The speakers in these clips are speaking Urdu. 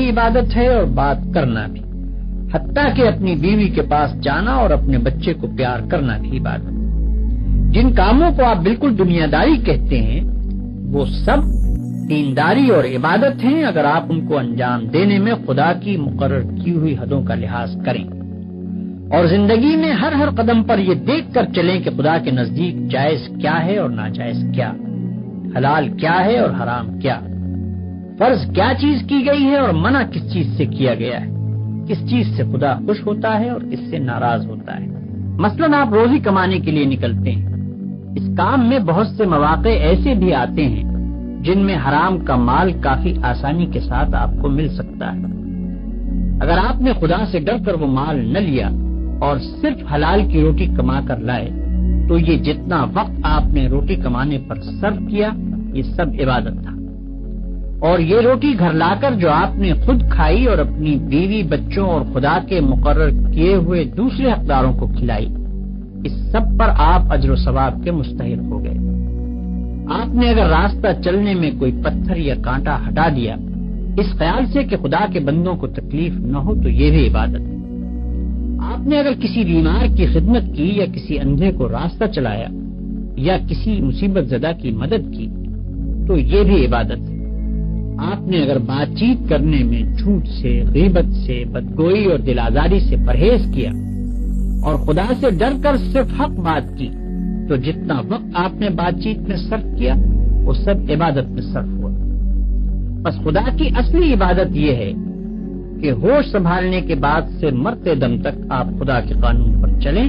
بھی عبادت ہے اور بات کرنا بھی، حتیٰ کہ اپنی بیوی کے پاس جانا اور اپنے بچے کو پیار کرنا بھی عبادت۔ جن کاموں کو آپ بالکل دنیا داری کہتے ہیں وہ سب دینداری اور عبادت ہیں، اگر آپ ان کو انجام دینے میں خدا کی مقرر کی ہوئی حدوں کا لحاظ کریں اور زندگی میں ہر قدم پر یہ دیکھ کر چلیں کہ خدا کے نزدیک جائز کیا ہے اور ناجائز کیا، حلال کیا ہے اور حرام کیا، فرض کیا چیز کی گئی ہے اور منع کس چیز سے کیا گیا ہے، کس چیز سے خدا خوش ہوتا ہے اور کس سے ناراض ہوتا ہے۔ مثلاً آپ روزی کمانے کے لیے نکلتے ہیں، اس کام میں بہت سے مواقع ایسے بھی آتے ہیں جن میں حرام کا مال کافی آسانی کے ساتھ آپ کو مل سکتا ہے۔ اگر آپ نے خدا سے ڈر کر وہ مال نہ لیا اور صرف حلال کی روٹی کما کر لائے تو یہ جتنا وقت آپ نے روٹی کمانے پر صرف کیا یہ سب عبادت تھا، اور یہ روٹی گھر لا کر جو آپ نے خود کھائی اور اپنی بیوی، بچوں اور خدا کے مقرر کیے ہوئے دوسرے حقداروں کو کھلائی، اس سب پر آپ اجر و ثواب کے مستحق ہو گئے۔ آپ نے اگر راستہ چلنے میں کوئی پتھر یا کانٹا ہٹا دیا اس خیال سے کہ خدا کے بندوں کو تکلیف نہ ہو تو یہ بھی عبادت ہے۔ آپ نے اگر کسی بیمار کی خدمت کی یا کسی اندھے کو راستہ چلایا یا کسی مصیبت زدہ کی مدد کی تو یہ بھی عبادت ہے۔ آپ نے اگر بات چیت کرنے میں جھوٹ سے، غیبت سے، بدگوئی اور دل آزاری سے پرہیز کیا اور خدا سے ڈر کر صرف حق بات کی تو جتنا وقت آپ نے بات چیت میں صرف کیا وہ سب عبادت میں صرف ہوا۔ بس خدا کی اصلی عبادت یہ ہے کہ ہوش سنبھالنے کے بعد سے مرتے دم تک آپ خدا کے قانون پر چلیں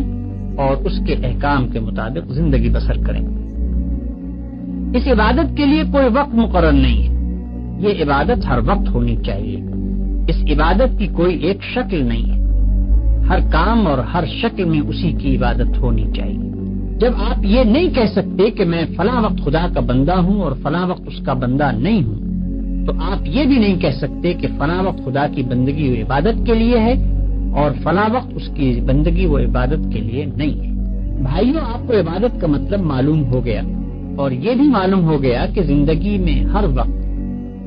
اور اس کے احکام کے مطابق زندگی بسر کریں۔ اس عبادت کے لیے کوئی وقت مقرر نہیں ہے، یہ عبادت ہر وقت ہونی چاہیے۔ اس عبادت کی کوئی ایک شکل نہیں ہے، ہر کام اور ہر شکل میں اسی کی عبادت ہونی چاہیے۔ جب آپ یہ نہیں کہہ سکتے کہ میں فلاں وقت خدا کا بندہ ہوں اور فلاں وقت اس کا بندہ نہیں ہوں تو آپ یہ بھی نہیں کہہ سکتے کہ فلاں وقت خدا کی بندگی و عبادت کے لیے ہے اور فلاں وقت اس کی بندگی و عبادت کے لیے نہیں ہے۔ بھائیوں، آپ کو عبادت کا مطلب معلوم ہو گیا اور یہ بھی معلوم ہو گیا کہ زندگی میں ہر وقت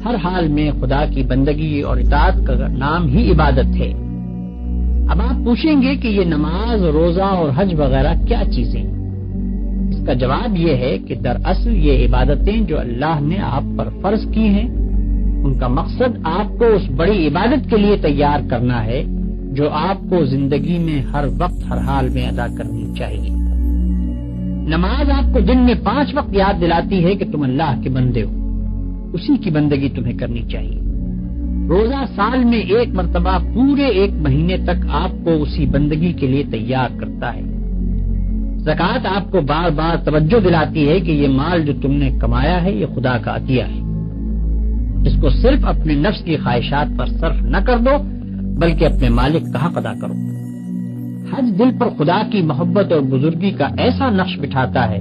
ہر حال میں خدا کی بندگی اور اطاعت کا نام ہی عبادت ہے۔ اب آپ پوچھیں گے کہ یہ نماز، روزہ اور حج وغیرہ کیا چیزیں ہیں؟ اس کا جواب یہ ہے کہ دراصل یہ عبادتیں جو اللہ نے آپ پر فرض کی ہیں ان کا مقصد آپ کو اس بڑی عبادت کے لیے تیار کرنا ہے جو آپ کو زندگی میں ہر وقت ہر حال میں ادا کرنی چاہیے۔ نماز آپ کو دن میں 5 وقت یاد دلاتی ہے کہ تم اللہ کے بندے ہو، اسی کی بندگی تمہیں کرنی چاہیے۔ روزہ سال میں 1 مرتبہ پورے 1 مہینے تک آپ کو اسی بندگی کے لیے تیار کرتا ہے۔ زکوٰۃ آپ کو بار بار توجہ دلاتی ہے کہ یہ مال جو تم نے کمایا ہے یہ خدا کا عطیہ ہے، اس کو صرف اپنے نفس کی خواہشات پر صرف نہ کر دو بلکہ اپنے مالک کا حق ادا کرو۔ حج دل پر خدا کی محبت اور بزرگی کا ایسا نقش بٹھاتا ہے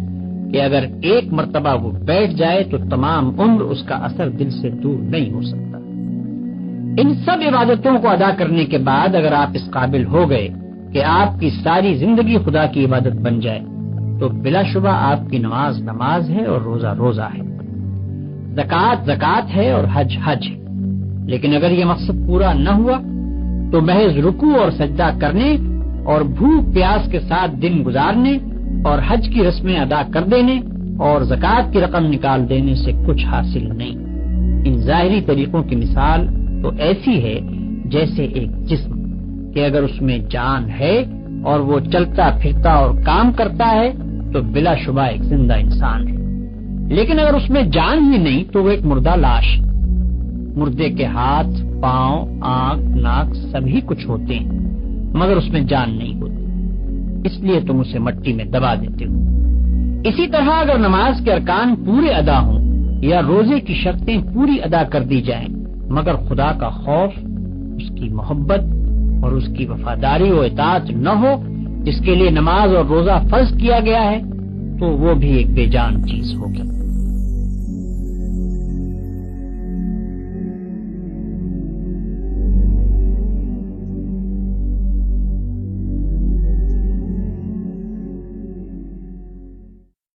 کہ اگر 1 مرتبہ وہ بیٹھ جائے تو تمام عمر اس کا اثر دل سے دور نہیں ہو سکتا۔ ان سب عبادتوں کو ادا کرنے کے بعد اگر آپ اس قابل ہو گئے کہ آپ کی ساری زندگی خدا کی عبادت بن جائے تو بلا شبہ آپ کی نماز نماز ہے اور روزہ روزہ ہے، زکوٰۃ زکوٰۃ ہے اور حج حج ہے۔ لیکن اگر یہ مقصد پورا نہ ہوا تو محض رکوع اور سجدہ کرنے اور بھوک پیاس کے ساتھ دن گزارنے اور حج کی رسمیں ادا کر دینے اور زکوٰۃ کی رقم نکال دینے سے کچھ حاصل نہیں۔ ان ظاہری طریقوں کی مثال تو ایسی ہے جیسے ایک جسم کہ اگر اس میں جان ہے اور وہ چلتا پھرتا اور کام کرتا ہے تو بلا شبہ ایک زندہ انسان ہے، لیکن اگر اس میں جان ہی نہیں تو وہ ایک مردہ لاش ہے۔ مردے کے ہاتھ، پاؤں، آنکھ، ناک سبھی کچھ ہوتے ہیں مگر اس میں جان نہیں ہوتی، اس لیے تم اسے مٹی میں دبا دیتے ہو۔ اسی طرح اگر نماز کے ارکان پورے ادا ہوں یا روزے کی شرطیں پوری ادا کر دی جائیں مگر خدا کا خوف، اس کی محبت اور اس کی وفاداری و اطاعت نہ ہو جس کے لیے نماز اور روزہ فرض کیا گیا ہے تو وہ بھی ایک بے جان چیز ہوگی۔